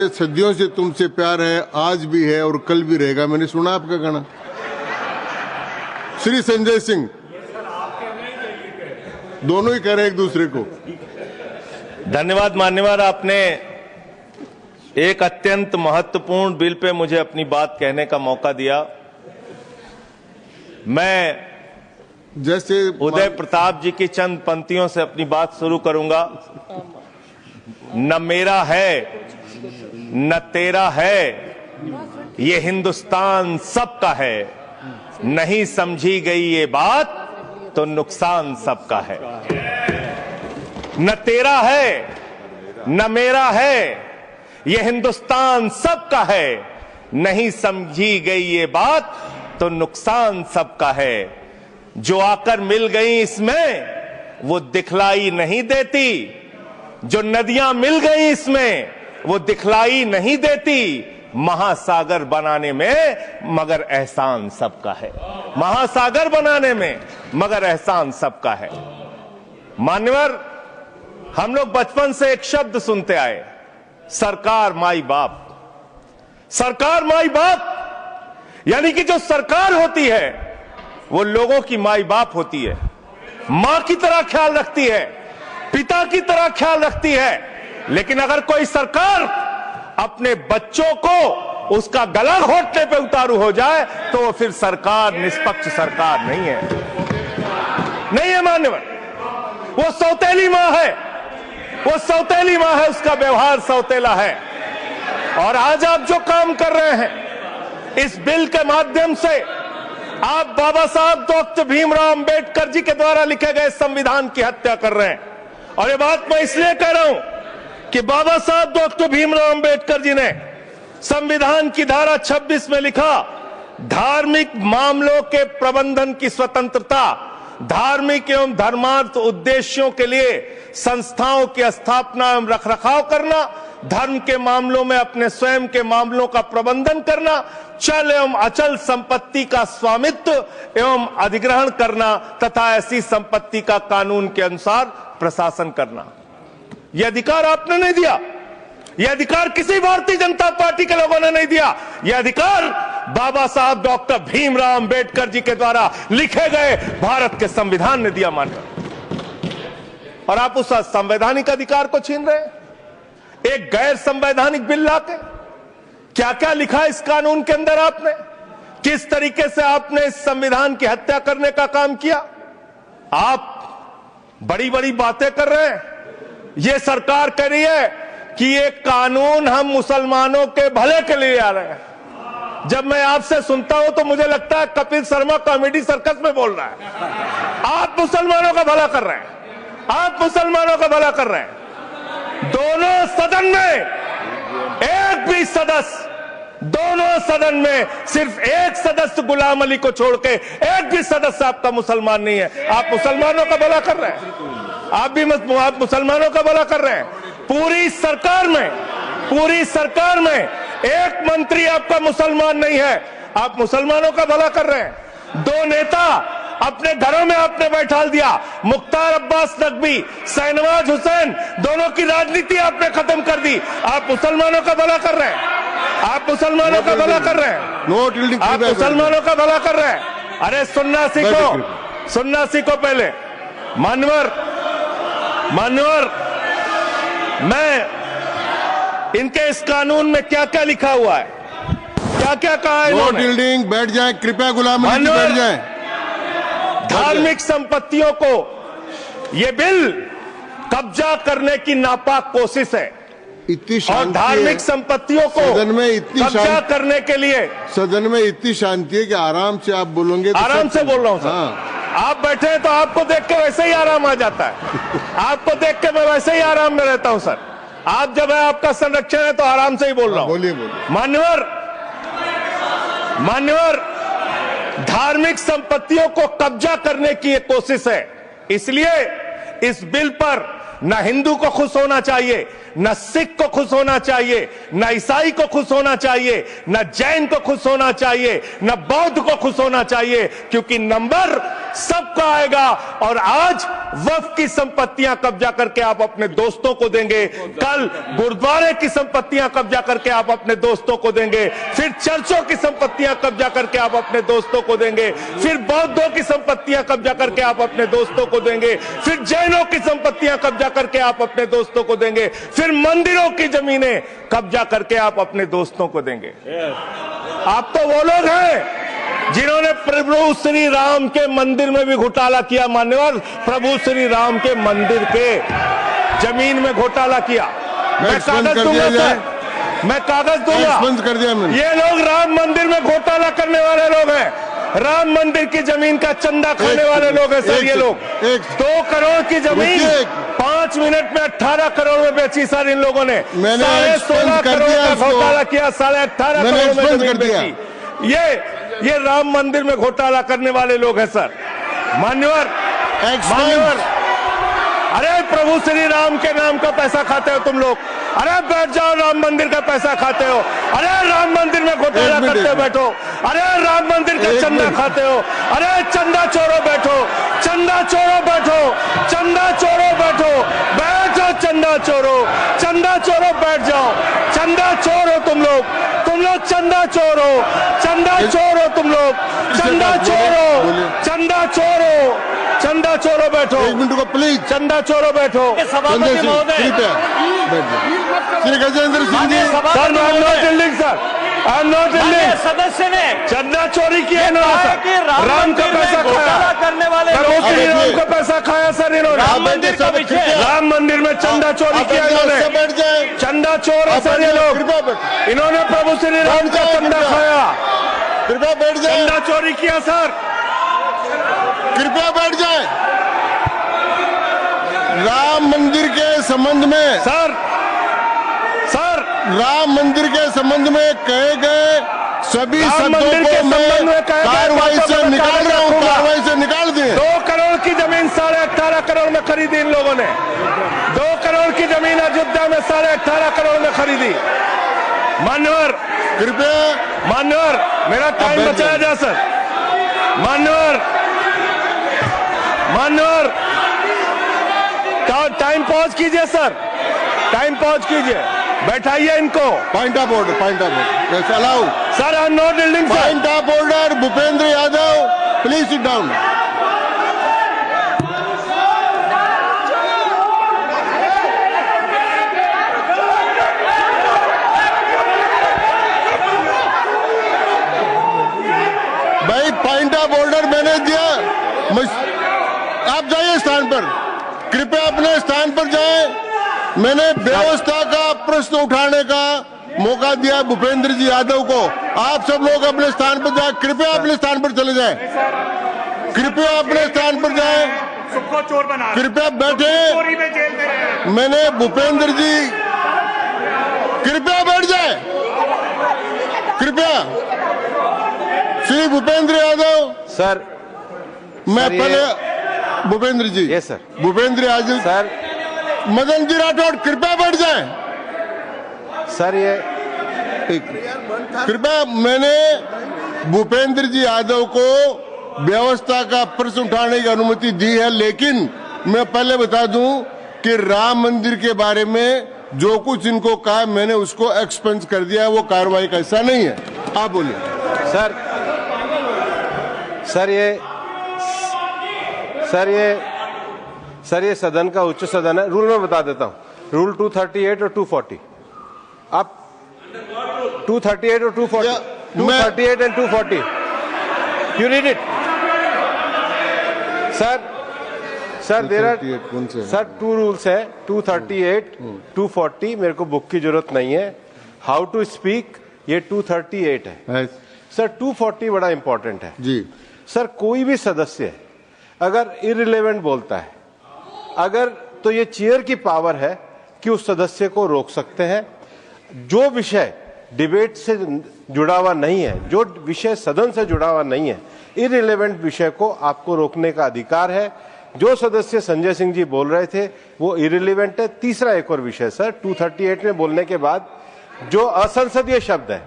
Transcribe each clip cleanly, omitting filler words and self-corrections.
सदियों से तुमसे प्यार है, आज भी है और कल भी रहेगा। मैंने सुना आपका गाना। श्री संजय सिंह, दोनों ही कह रहे हैं एक दूसरे को। धन्यवाद मान्यवर, आपने एक अत्यंत महत्वपूर्ण बिल पे मुझे अपनी बात कहने का मौका दिया। मैं जैसे उदय प्रताप जी की चंद पंक्तियों से अपनी बात शुरू करूंगा। न मेरा है न तेरा है, ये हिंदुस्तान सबका है। नहीं समझी गई ये बात तो नुकसान सबका है। न तेरा है न मेरा है, ये हिंदुस्तान सबका है। नहीं समझी गई ये बात तो नुकसान सबका है। जो आकर मिल गई इसमें वो दिखलाई नहीं देती, जो नदियां मिल गई इसमें वो दिखलाई नहीं देती। महासागर बनाने में मगर एहसान सबका है। महासागर बनाने में मगर एहसान सबका है। मान्यवर, हम लोग बचपन से एक शब्द सुनते आए, सरकार माई बाप। सरकार माई बाप यानी कि जो सरकार होती है वो लोगों की माई बाप होती है, मां की तरह ख्याल रखती है, पिता की तरह ख्याल रखती है। लेकिन अगर कोई सरकार अपने बच्चों को उसका गला घोटने पे उतारू हो जाए तो वो फिर सरकार निष्पक्ष सरकार नहीं है। नहीं है मान्यवर, वो सौतेली मां है, वो सौतेली मां है, उसका व्यवहार सौतेला है। और आज आप जो काम कर रहे हैं इस बिल के माध्यम से, आप बाबा साहब डॉक्टर भीमराव अंबेडकर जी के द्वारा लिखे गए संविधान की हत्या कर रहे हैं। और ये बात मैं इसलिए कह रहा हूं कि बाबा साहब डॉक्टर भीमराव अंबेडकर जी ने संविधान की धारा 26 में लिखा, धार्मिक मामलों के प्रबंधन की स्वतंत्रता, धार्मिक एवं धर्मार्थ उद्देश्यों के लिए संस्थाओं की स्थापना एवं रखरखाव करना, धर्म के मामलों में अपने स्वयं के मामलों का प्रबंधन करना, चल एवं अचल संपत्ति का स्वामित्व एवं अधिग्रहण करना तथा ऐसी संपत्ति का कानून के अनुसार प्रशासन करना। यह अधिकार आपने नहीं दिया, यह अधिकार किसी भारतीय जनता पार्टी के लोगों ने नहीं दिया। यह अधिकार बाबा साहब डॉक्टर भीमराव अंबेडकर जी के द्वारा लिखे गए भारत के संविधान ने दिया। मानकर और आप उस संवैधानिक अधिकार को छीन रहे हैं एक गैर संवैधानिक बिल लाके। क्या क्या लिखा इस कानून के अंदर आपने, किस तरीके से आपने इस संविधान की हत्या करने का काम किया। आप बड़ी बड़ी बातें कर रहे हैं। यह सरकार कह रही है कि ये कानून हम मुसलमानों के भले के लिए आ रहे हैं। जब मैं आपसे सुनता हूं तो मुझे लगता है कपिल शर्मा कॉमेडी सर्कस में बोल रहा है। आप मुसलमानों का भला कर रहे हैं, आप मुसलमानों का भला कर रहे हैं। दोनों सदन में एक भी सदस्य, दोनों सदन में सिर्फ एक सदस्य गुलाम अली को छोड़ के एक भी सदस्य आपका मुसलमान नहीं है। आप मुसलमानों का भला कर रहे हैं, आप मुसलमानों का भला कर रहे हैं। पूरी सरकार में एक मंत्री आपका मुसलमान नहीं है, आप मुसलमानों का भला कर रहे हैं। दो नेता अपने घरों में आपने बैठा दिया, मुख्तार अब्बास नकवी, शहनवाज हुसैन, दोनों की राजनीति आपने खत्म कर दी। आप मुसलमानों का भला कर रहे हैं, आप मुसलमानों का भला कर रहे हैं, आप मुसलमानों का भला कर रहे हैं। अरे सुनना सीखो पहले। मान्यवर, मैं इनके इस कानून में क्या क्या लिखा हुआ है, क्या क्या कहा है इन्होंने। बैठ जाए कृपया, गुलाम अली बैठ जाए। धार्मिक संपत्तियों को यह बिल कब्जा करने की नापाक कोशिश है। इतनी और धार्मिक संपत्तियों को सदन में इतनी कब्जा करने के लिए सदन में इतनी शांति है कि आराम से आप बोलोगे तो आराम से बोल रहा हूं सर। हाँ। आप बैठे हैं तो आपको देख के वैसे ही आराम आ जाता है। आपको देख के मैं वैसे ही आराम में रहता हूं सर। आप जब है आपका संरक्षण है तो आराम से ही बोल रहा हूं। बोलिए। मान्यवर, धार्मिक संपत्तियों को कब्जा करने की एक कोशिश है। इसलिए इस बिल पर न हिंदू को खुश होना चाहिए, न सिख को खुश होना चाहिए, न ईसाई को खुश होना चाहिए, न जैन को खुश होना चाहिए, न बौद्ध को खुश होना चाहिए, क्योंकि नंबर सबका आएगा। और आज वक्फ की संपत्तियां कब्जा करके आप अपने दोस्तों को देंगे, कल गुरुद्वारे की संपत्तियां कब्जा करके आप अपने दोस्तों को देंगे, फिर चर्चों की संपत्तियां कब्जा करके आप अपने दोस्तों को देंगे, फिर बौद्धों की संपत्तियां कब्जा करके आप अपने दोस्तों को देंगे, फिर जैनों की संपत्तियां कब्जा करके आप अपने दोस्तों को देंगे, फिर मंदिरों की जमीनें कब्जा करके आप अपने दोस्तों को देंगे। आप तो वो लोग हैं जिन्होंने प्रभु श्री राम के मंदिर में भी घोटाला किया। मान्यवर, प्रभु श्री राम के मंदिर के जमीन में घोटाला किया। मैं कागज दूंगा सर, मैं कागज दूंगा। बंद कर दिया मैंने। ये लोग राम मंदिर में घोटाला करने वाले लोग हैं, राम मंदिर की जमीन का चंदा खाने वाले लोग हैं सर। ये लोग 2 करोड़ की जमीन 5 मिनट में 18 करोड़ में बेची सर इन लोगों ने। 16.5 करोड़ का घोटाला किया, 18.5 करोड़ में जमीन बेची। ये राम मंदिर में घोटाला करने वाले लोग हैं सर। मान्यवर, अरे प्रभु श्री राम के नाम का पैसा खाते हो तुम लोग। अरे बैठ जाओ, राम मंदिर का पैसा खाते हो। अरे राम मंदिर में घोटाला करते हो, बैठो। अरे राम मंदिर का चंदा खाते हो। अरे चंदा चोरो बैठो, चंदा चोरो बैठो, चंदा चोरो बैठो, बैठो चंदा चोरो, चंदा चोरो बैठ जाओ। चंदा चोरो तुम लोग चंदा चोरो, चंदा चोरो तुम लोग, चंदा चोरो, चंदा चोरो, चंदा चोरो बैठो। 1 मिनट को प्लीज। चंदा चोरो बैठो। सभापति महोदय, Shri Gajendra Singh ji. Sir, I am not dealing sir, I am not dealing. सदस्य ने चंदा चोरी किया इन्होंने, राम का पैसा खाया, करने वाले श्री राम का पैसा खाया सर इन्होंने। राम मंदिर का विषय, राम मंदिर में चंदा चोरी किया इन्होंने। चंदा चोर है सर ये लोग। इन्होंने प्रभु श्री राम का चंदा खाया। कृपया बैठ जाए। चंदा चोरी किया सर। कृपया बैठ जाए। राम मंदिर के संबंध में सर राम मंदिर के संबंध में कहे गए सभी शब्दों को मैं कार्रवाई से निकाल रहा हूं, कार्रवाई से निकाल दिए। 2 करोड़ की जमीन 18.5 करोड़ में खरीदी इन लोगों ने। 2 करोड़ की जमीन अयोध्या में 18.5 करोड़ में खरीदी। मान्यवर, कृपया मान्यवर, मेरा टाइम बचाया जा सर। मान्यवर, टाइम पॉज कीजिए सर, टाइम पॉज कीजिए, बैठाइए इनको। Point of order, point of order allow sir. I am not dealing sir. Point of order, Bhupendra Yadav please sit down. भाई पॉइंट ऑफ ऑर्डर मैंने दिया, आप जाइए स्थान पर, कृपया अपने स्थान पर जाएं। मैंने व्यवस्था का प्रश्न उठाने का मौका दिया भूपेंद्र जी यादव को। आप सब लोग अपने स्थान पर जाएं, कृपया अपने स्थान पर चले जाएं, कृपया अपने स्थान पर जाएं, कृपया बैठे। मैंने भूपेंद्र जी, कृपया बैठ जाएं, कृपया। श्री भूपेंद्र यादव सर, मैं पहले Bhupendra ji, yes sir, Bhupendra Yadav sir, Madan ji Rathore कृपया बैठ जाएं। सर ये कृपया, मैंने भूपेंद्र जी यादव को व्यवस्था का प्रश्न उठाने की अनुमति दी है, लेकिन मैं पहले बता दूं कि राम मंदिर के बारे में जो कुछ इनको कहा मैंने उसको एक्सपेंस कर दिया है, वो कार्रवाई का हिस्सा नहीं है। आप बोलिए सर। सर ये सदन का उच्च सदन है। रूल में बता देता हूं, रूल 238 और 240। आप 238 और 240, 238 and 240, you read it sir. There are sir 2 rules है, 238, 240। मेरे को बुक की जरूरत नहीं है। हाउ टू स्पीक ये 238 है सर। 240 बड़ा इंपॉर्टेंट है जी सर। कोई भी सदस्य अगर इररिलेवेंट बोलता है, अगर तो ये चेयर की पावर है कि उस सदस्य को रोक सकते हैं। जो विषय डिबेट से जुड़ा हुआ नहीं है, जो विषय सदन से जुड़ा हुआ नहीं है, इररिलेवेंट विषय को आपको रोकने का अधिकार है। जो सदस्य संजय सिंह जी बोल रहे थे वो इरिलीवेंट है। तीसरा एक और विषय सर, 238 में बोलने के बाद जो असंसदीय शब्द है,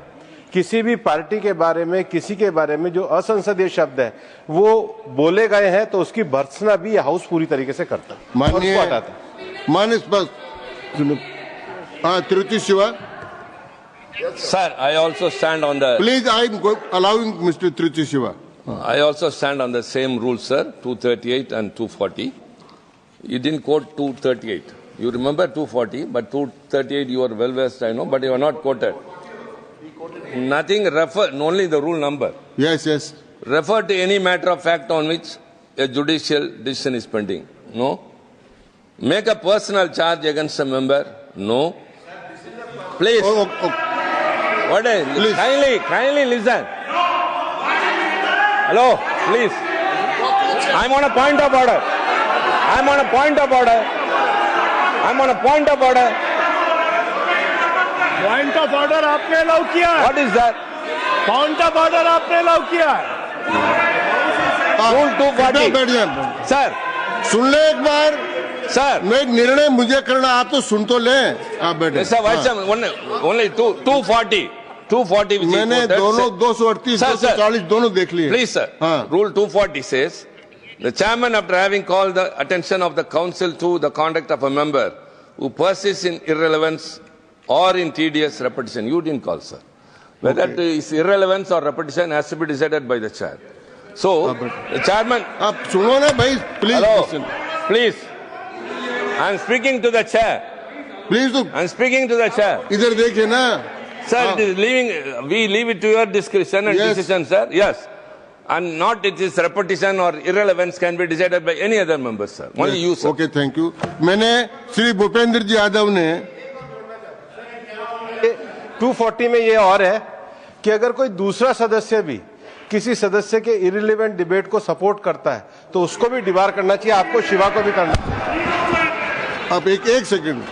किसी भी पार्टी के बारे में, किसी के बारे में जो असंसदीय शब्द है वो बोले गए हैं तो उसकी भर्त्सना भी हाउस पूरी तरीके से करता है, माननीय उसको हटाता है। माननीय Tiruchi Shiva, Sir, I also stand on the. please, I am allowing Mr. Tiruchi Shiva. I also stand on the same rules, sir. 238 and 240. You didn't quote 238. You remember 240, but 238 you are well versed, I know, but you are not quoted. Nothing refer, only the rule number. Yes, yes. Refer to any matter of fact on which a judicial decision is pending. No. Make a personal charge against a member. No. Please. What is? Please. Kindly listen. Hello, please. I'm on a point of order. I'm on a point of order. I'm on a point of order. Point of order आपने allow किया है। What is that? Point of order आपने allow किया है। Rule 240. बैठ जाए, Sir, सुन ले एक बार। sir. मैं निर्णय मुझे करना, आप तो सुन तो लें। आप बैठे। Sir, what's only 240. 240 which is मैंने quoted, दोनों sir. 238, Sir, sir. 240 दोनों देख लिए। Please, sir. हाँ। Rule 240 says, the chairman, after having called the attention of the council to the conduct of a member who persists in irrelevance or in tedious repetition, you didn't call, sir. Whether it is irrelevance or repetition has to be decided by the chair. So, the chairman. आप सुनो ना भाई, please. Hello, please. I am speaking to the chair. Please तो I am speaking to the chair. इधर देखिए ना। Sir, it is we leave it to your discretion and Yes. decision, sir. Yes. And not it is repetition or irrelevance can be decided by any other member, sir. Only you, sir. Okay, thank you. मैंने श्री भूपेंद्र जी यादव ने 240 में ये और है कि अगर कोई दूसरा सदस्य भी किसी सदस्य के इरिलेवेंट डिबेट को सपोर्ट करता है तो उसको भी डिबार करना चाहिए, आपको शिवा को भी करना चाहिए। अब एक सेकंड,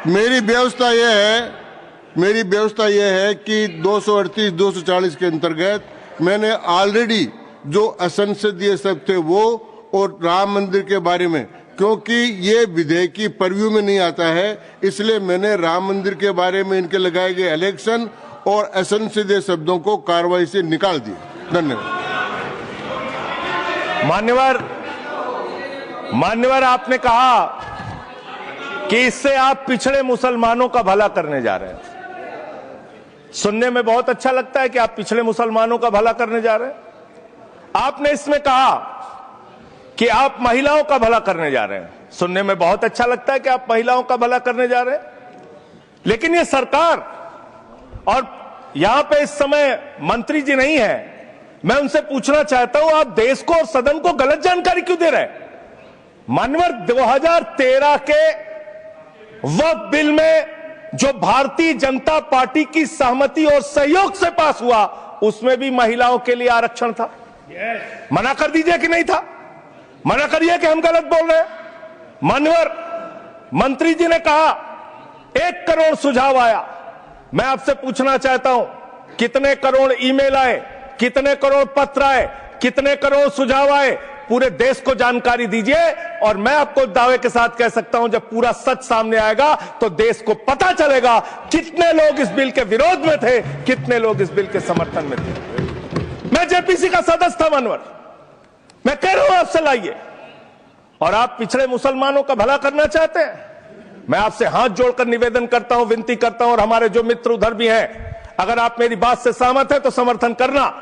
मेरी व्यवस्था यह है कि 238, 240 के अंतर्गत मैंने ऑलरेडी जो असंसदीय सब थे वो और राम मंदिर के बारे में, क्योंकि ये विधेयक की परव्यू में नहीं आता है, इसलिए मैंने राम मंदिर के बारे में इनके लगाए गए इलेक्शन और असंसदीय शब्दों को कार्रवाई से निकाल दिया। धन्यवाद। मान्यवर, आपने कहा कि इससे आप पिछड़े मुसलमानों का भला करने जा रहे हैं। सुनने में बहुत अच्छा लगता है कि आप पिछड़े मुसलमानों का भला करने जा रहे हैं। आपने इसमें कहा कि आप महिलाओं का भला करने जा रहे हैं। सुनने में बहुत अच्छा लगता है कि आप महिलाओं का भला करने जा रहे हैं, लेकिन ये सरकार और यहां पे इस समय मंत्री जी नहीं है, मैं उनसे पूछना चाहता हूं, आप देश को और सदन को गलत जानकारी क्यों दे रहे हैं? मानवर, 2013 के वक्फ बिल में जो भारतीय जनता पार्टी की सहमति और सहयोग से पास हुआ, उसमें भी महिलाओं के लिए आरक्षण था। मना कर दीजिए कि नहीं था? मना करिए कि हम गलत बोल रहे हैं। मानवर, मंत्री जी ने कहा 1 करोड़ सुझाव आया। मैं आपसे पूछना चाहता हूं, कितने करोड़ ईमेल आए, कितने करोड़ पत्र आए, कितने करोड़ सुझाव आए? पूरे देश को जानकारी दीजिए और मैं आपको दावे के साथ कह सकता हूं, जब पूरा सच सामने आएगा तो देश को पता चलेगा कितने लोग इस बिल के विरोध में थे, कितने लोग इस बिल के समर्थन में थे। मैं जेपीसी का सदस्य था मानवर, मैं कह रहा हूं आपसे लाइए। और आप पिछड़े मुसलमानों का भला करना चाहते हैं, मैं आपसे हाथ जोड़कर निवेदन करता हूं, विनती करता हूं, और हमारे जो मित्र उधर भी हैं, अगर आप मेरी बात से सहमत हैं तो समर्थन करना।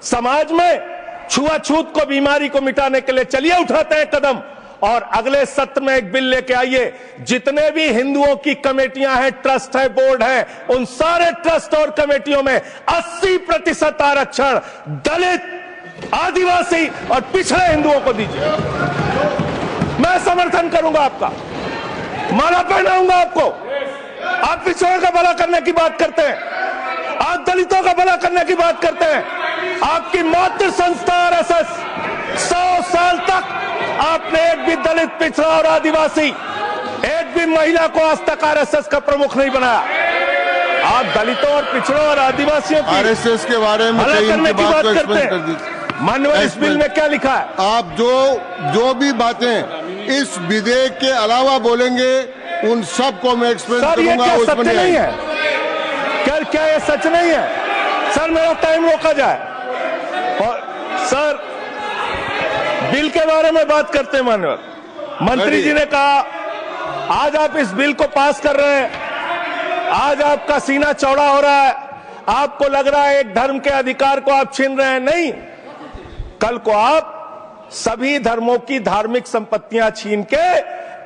समाज में छुआछूत को, बीमारी को मिटाने के लिए चलिए उठाते हैं कदम, और अगले सत्र में एक बिल लेके आइए। जितने भी हिंदुओं की कमेटियां हैं, ट्रस्ट है, बोर्ड है, उन सारे ट्रस्ट और कमेटियों में 80% आरक्षण दलित, आदिवासी और पिछड़े हिंदुओं को दीजिए। मैं समर्थन करूंगा आपका, माला पहनाऊंगा आपको। आप पिछड़ों का भला करने की बात करते हैं, आप दलितों का भला करने की बात करते हैं। आपकी मातृ संस्था आरएसएस 100 साल तक आपने एक भी दलित, पिछड़ा और आदिवासी, एक भी महिला को आज तक आरएसएस का प्रमुख नहीं बनाया। आप दलितों और पिछड़ों और आदिवासियों की आरएसएस के बारे में भला करने की बात करते हैं। माननीय इस बिल में क्या लिखा है? आप जो भी बातें इस विधेयक के अलावा बोलेंगे उन सबको मैं एक्सप्लेन सर ये करूंगा। क्या उसमें सत्य नहीं है? क्या ये सच नहीं है? सर मेरा टाइम रोका जाए। और सर बिल के बारे में बात करते हैं। माननीय मंत्री जी ने कहा आज आप इस बिल को पास कर रहे हैं, आज आपका सीना चौड़ा हो रहा है, आपको लग रहा है एक धर्म के अधिकार को आप छीन रहे हैं। नहीं, कल को आप सभी धर्मों की धार्मिक संपत्तियां छीन के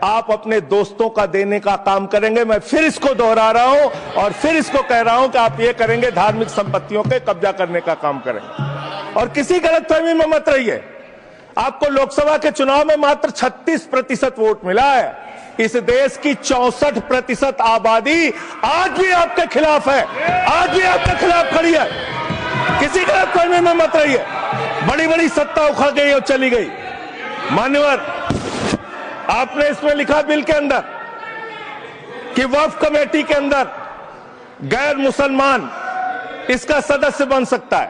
आप अपने दोस्तों का देने का काम करेंगे। मैं फिर इसको दोहरा रहा हूं और फिर इसको कह रहा हूं कि आप ये करेंगे, धार्मिक संपत्तियों के कब्जा करने का काम करेंगे। और किसी गलतफहमी में मत रहिए। आपको लोकसभा के चुनाव में मात्र 36% वोट मिला है। इस देश की 64% आबादी आज भी आपके खिलाफ है, आज भी आपके खिलाफ खड़ी है। किसी गलतफहमी में मत रहिए। बड़ी बड़ी सत्ता उखड़ गई और चली गई। मान्यवर, आपने इसमें लिखा बिल के अंदर कि वक्फ कमेटी के अंदर गैर मुसलमान इसका सदस्य बन सकता है।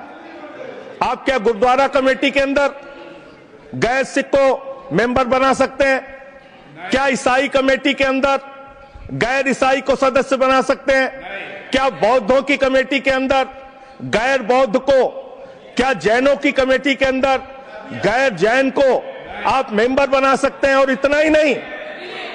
आप क्या गुरुद्वारा कमेटी के अंदर गैर सिख को मेंबर बना सकते हैं? क्या ईसाई कमेटी के अंदर गैर ईसाई को सदस्य बना सकते हैं? क्या बौद्धों की कमेटी के अंदर गैर बौद्ध को, क्या जैनों की कमेटी के अंदर गैर जैन को आप मेंबर बना सकते हैं? और इतना ही नहीं,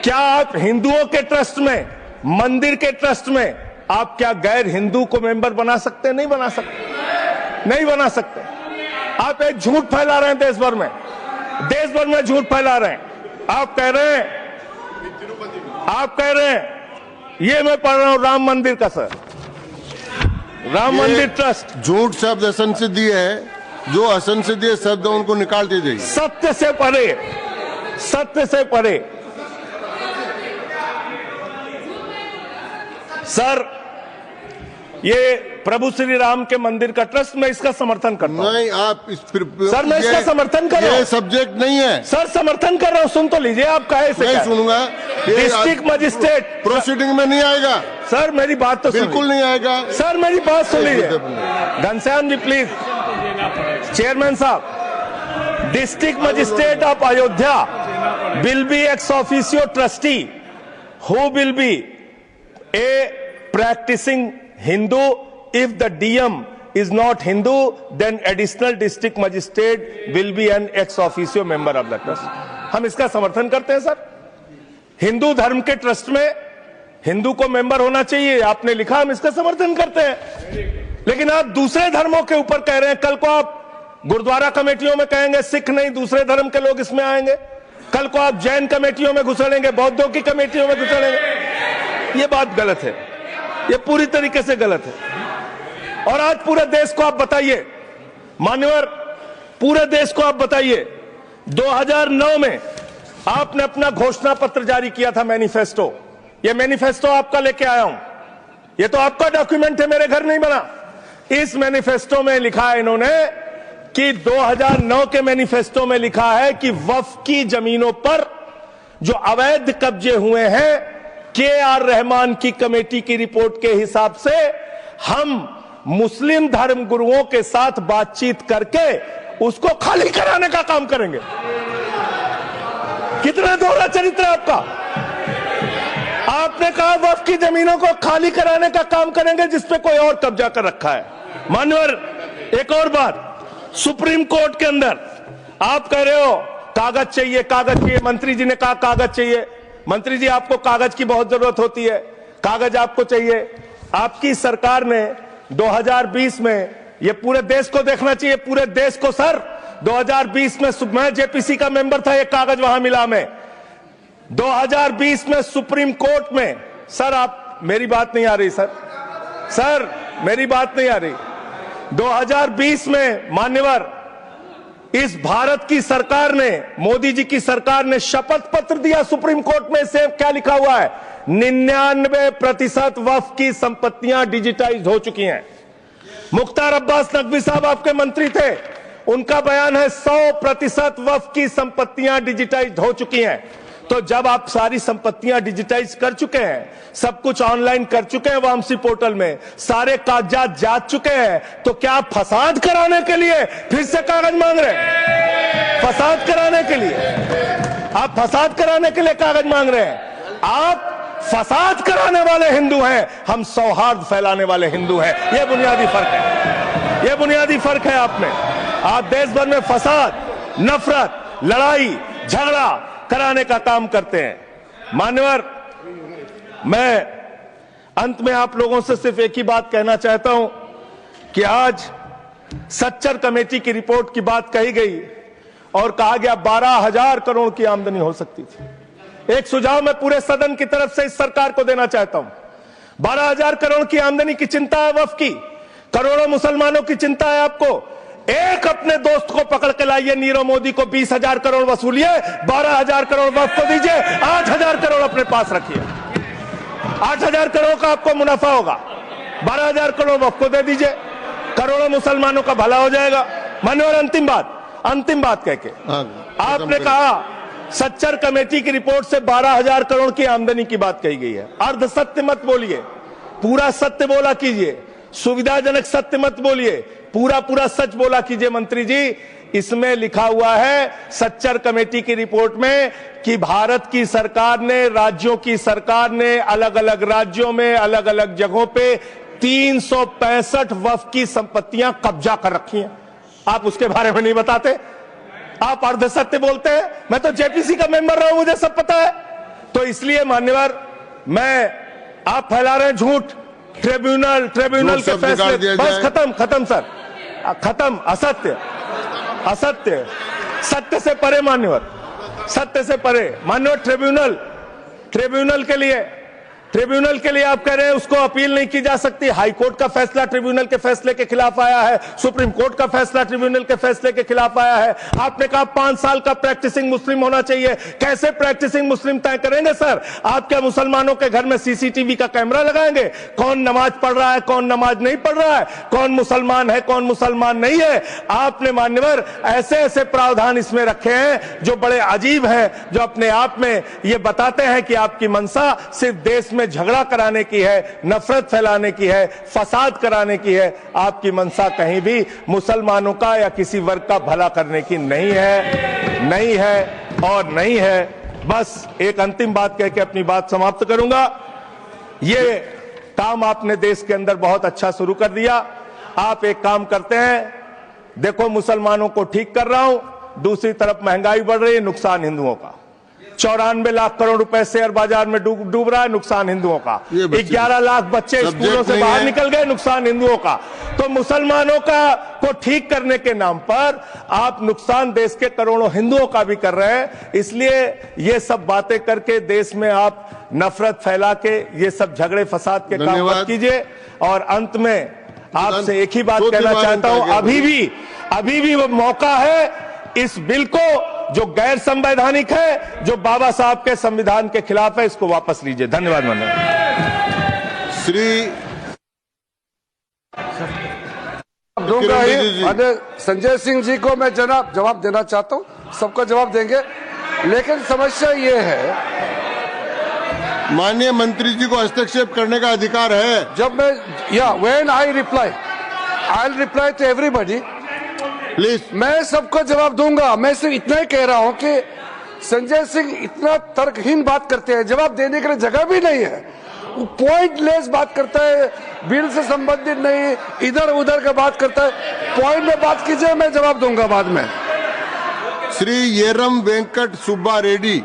क्या आप हिंदुओं के ट्रस्ट में, मंदिर के ट्रस्ट में आप क्या गैर हिंदू को मेंबर बना सकते हैं? नहीं बना सकते, नहीं बना सकते। आप एक झूठ फैला रहे हैं देश भर में, देश भर में झूठ फैला रहे हैं। आप कह रहे हैं ये मैं पढ़ रहा हूं राम मंदिर का, सर, राम मंदिर ट्रस्ट। झूठ शब्द असंसिद्धि है, जो असंसिद्धि शब्द उनको निकाल दीजिए। सत्य से परे, सत्य से परे। सर ये प्रभु श्री राम के मंदिर का ट्रस्ट, मैं इसका समर्थन करता हूं। नहीं, आप सर मैं इसका समर्थन कर रहा हूं। ये सब्जेक्ट नहीं है सर, समर्थन कर रहा हूं। सुन तो लीजिए, आप कहे से नहीं सुनूंगा। डिस्ट्रिक्ट मजिस्ट्रेट प्रोसीडिंग में नहीं आएगा। सर मेरी बात तो बिल्कुल नहीं आएगा। सर मेरी बात सुन लीजिए। घनश्याम जी प्लीज। चेयरमैन साहब, district magistrate of Ayodhya will be ex officio trustee who will be a practicing Hindu. If the DM is not Hindu, then additional district magistrate will be an ex officio member of the trust. हम इसका समर्थन करते हैं sir. Hindu धर्म के trust में हिंदू को member होना चाहिए, आपने लिखा, हम इसका समर्थन करते हैं। लेकिन आप दूसरे धर्मों के ऊपर कह रहे हैं। कल को आप गुरुद्वारा कमेटियों में कहेंगे सिख नहीं, दूसरे धर्म के लोग इसमें आएंगे। कल को आप जैन कमेटियों में घुसड़ेंगे, बौद्धों की कमेटियों में घुसड़ेंगे। ये बात गलत है, ये पूरी तरीके से गलत है। और आज पूरे देश को आप बताइए, मान्यवर, पूरे देश को आप बताइए, 2009 में आपने अपना घोषणा पत्र जारी किया था, मैनिफेस्टो। ये मैनिफेस्टो आपका लेके आया हूं, ये तो आपका डॉक्यूमेंट है, मेरे घर नहीं बना। इस मैनिफेस्टो में लिखा है इन्होंने कि 2009 के मैनिफेस्टो में लिखा है कि वक्फ की जमीनों पर जो अवैध कब्जे हुए हैं, के.आर. रहमान की कमेटी की रिपोर्ट के हिसाब से हम मुस्लिम धर्म गुरुओं के साथ बातचीत करके उसको खाली कराने का काम करेंगे। कितना दोहरा चरित्र है आपका। आपने कहा वक्फ की जमीनों को खाली कराने का काम करेंगे जिसपे कोई और कब्जा कर रखा है। मान्यवर, एक और बात, सुप्रीम कोर्ट के अंदर आप कह रहे हो कागज चाहिए, कागज चाहिए। मंत्री जी ने कहा कागज चाहिए। मंत्री जी, आपको कागज की बहुत जरूरत होती है, कागज आपको चाहिए। आपकी सरकार ने 2020 में, ये पूरे देश को देखना चाहिए, पूरे देश को सर, 2020 में मैं जेपीसी का मेंबर था, ये कागज वहां मिला हमें। 2020 में सुप्रीम कोर्ट में, सर आप, मेरी बात नहीं आ रही सर, सर मेरी बात नहीं आ रही। 2020 में मान्यवर, इस भारत की सरकार ने, मोदी जी की सरकार ने शपथ पत्र दिया सुप्रीम कोर्ट में। से क्या लिखा हुआ है? 99% वक्फ की संपत्तियां डिजिटाइज हो चुकी हैं। मुख्तार अब्बास नकवी साहब आपके मंत्री थे, उनका बयान है 100% वक्फ की संपत्तियां डिजिटाइज हो चुकी हैं। तो जब आप सारी संपत्तियां डिजिटाइज कर चुके हैं, सब कुछ ऑनलाइन कर चुके हैं वामसी पोर्टल में, सारे कागजात जांच चुके हैं, तो क्या आप फसाद कराने के लिए फिर से कागज मांग रहे हैं? फसाद कराने के लिए आप फसाद कराने के लिए कागज मांग रहे हैं? आप फसाद कराने वाले हिंदू हैं, हम सौहार्द फैलाने वाले हिंदू हैं। यह बुनियादी फर्क है, यह बुनियादी फर्क है आप में। आप देश भर में फसाद, नफरत, लड़ाई, झगड़ा कराने का काम करते हैं। मान्यवर, मैं अंत में आप लोगों से सिर्फ एक ही बात कहना चाहता हूं कि आज सच्चर कमेटी की रिपोर्ट की बात कही गई और कहा गया 12,000 करोड़ की आमदनी हो सकती थी। एक सुझाव मैं पूरे सदन की तरफ से इस सरकार को देना चाहता हूं। 12,000 करोड़ की आमदनी की चिंता है वक्फ की, करोड़ों मुसलमानों की चिंता है आपको। एक अपने दोस्त को पकड़ के लाइए, नीरव मोदी को 20,000 करोड़ वसूलिए, 12,000 करोड़ वक्फ को दीजिए, 8,000 करोड़ अपने पास रखिए। 8,000 करोड़ का आपको मुनाफा होगा, 12,000 करोड़ वक्फ को दे दीजिए, करोड़ों मुसलमानों का भला हो जाएगा। मान्यवर, अंतिम बात कह के आपने कहा सच्चर कमेटी की रिपोर्ट से 12,000 करोड़ की आमदनी की बात कही गई है। अर्ध सत्य मत बोलिए, पूरा सत्य बोला कीजिए। सुविधाजनक सत्य मत बोलिए, पूरा सच बोला कीजिए। मंत्री जी, इसमें लिखा हुआ है सच्चर कमेटी की रिपोर्ट में कि भारत की सरकार ने, राज्यों की सरकार ने अलग अलग राज्यों में, अलग अलग जगहों पे 365 वक्फ की संपत्तियां कब्जा कर रखी हैं। आप उसके बारे में नहीं बताते, आप अर्ध सत्य बोलते हैं। मैं तो जेपीसी का मेंबर रहा हूं, मुझे सब पता है। तो इसलिए मान्यवर, आप फैला रहे हैं झूठ। ट्रिब्यूनल के फैसले, बस खत्म सर, खत्म। असत्य, सत्य से परे मान्यवर, सत्य से परे मान्यवर। ट्रिब्यूनल के लिए आप कह रहे हैं उसको अपील नहीं की जा सकती। हाई कोर्ट का फैसला ट्रिब्यूनल के फैसले के खिलाफ आया है, सुप्रीम कोर्ट का फैसला ट्रिब्यूनल के फैसले के खिलाफ आया है। आपने कहा 5 साल का प्रैक्टिसिंग मुस्लिम होना चाहिए। कैसे प्रैक्टिसिंग मुस्लिम तय करेंगे सर? आप क्या मुसलमानों के घर में सीसीटीवी का कैमरा लगाएंगे? कौन नमाज पढ़ रहा है, कौन नमाज नहीं पढ़ रहा है, कौन मुसलमान है, कौन मुसलमान नहीं है? आपने मान्यवर ऐसे प्रावधान इसमें रखे हैं जो बड़े अजीब हैं, जो अपने आप में ये बताते हैं कि आपकी मंशा सिर्फ देश में झगड़ा कराने की है, नफरत फैलाने की है, फसाद कराने की है। आपकी मंशा कहीं भी मुसलमानों का या किसी वर्ग का भला करने की नहीं है। बस एक अंतिम बात कह के अपनी बात समाप्त करूंगा। ये काम आपने देश के अंदर बहुत अच्छा शुरू कर दिया। आप एक काम करते हैं, देखो मुसलमानों को ठीक कर रहा हूं, दूसरी तरफ महंगाई बढ़ रही है, नुकसान हिंदुओं का। 94 लाख करोड़ रुपए शेयर बाजार में डूब रहा है, नुकसान हिंदुओं का। 11 लाख बच्चे स्कूलों से बाहर निकल गए, नुकसान हिंदुओं का। तो मुसलमानों को ठीक करने के नाम पर आप नुकसान देश के करोड़ों हिंदुओं का भी कर रहे हैं। इसलिए ये सब बातें करके देश में आप नफरत फैला के ये सब झगड़े फसाद के काम मत कीजिए। और अंत में आपसे एक ही बात कहना चाहता हूं, अभी भी वो मौका है इस बिल को, जो गैर संवैधानिक है, जो बाबा साहब के संविधान के खिलाफ है, इसको वापस लीजिए। धन्यवाद माननीय श्री दूंगा ही। संजय सिंह जी को मैं जवाब देना चाहता हूं, सबका जवाब देंगे, लेकिन समस्या ये है, माननीय मंत्री जी को हस्तक्षेप करने का अधिकार है। जब मैं when I reply to everybody, please. मैं सबको जवाब दूंगा। मैं सिर्फ इतना ही कह रहा हूं कि संजय सिंह इतना तर्कहीन बात करते हैं, जवाब देने के लिए जगह भी नहीं है। वो पॉइंटलेस बात करता है, बिल से संबंधित नहीं, इधर उधर का बात करता है। पॉइंट में बात कीजिए, मैं जवाब दूंगा बाद में। श्री येरम वेंकट सुब्बा रेड्डी।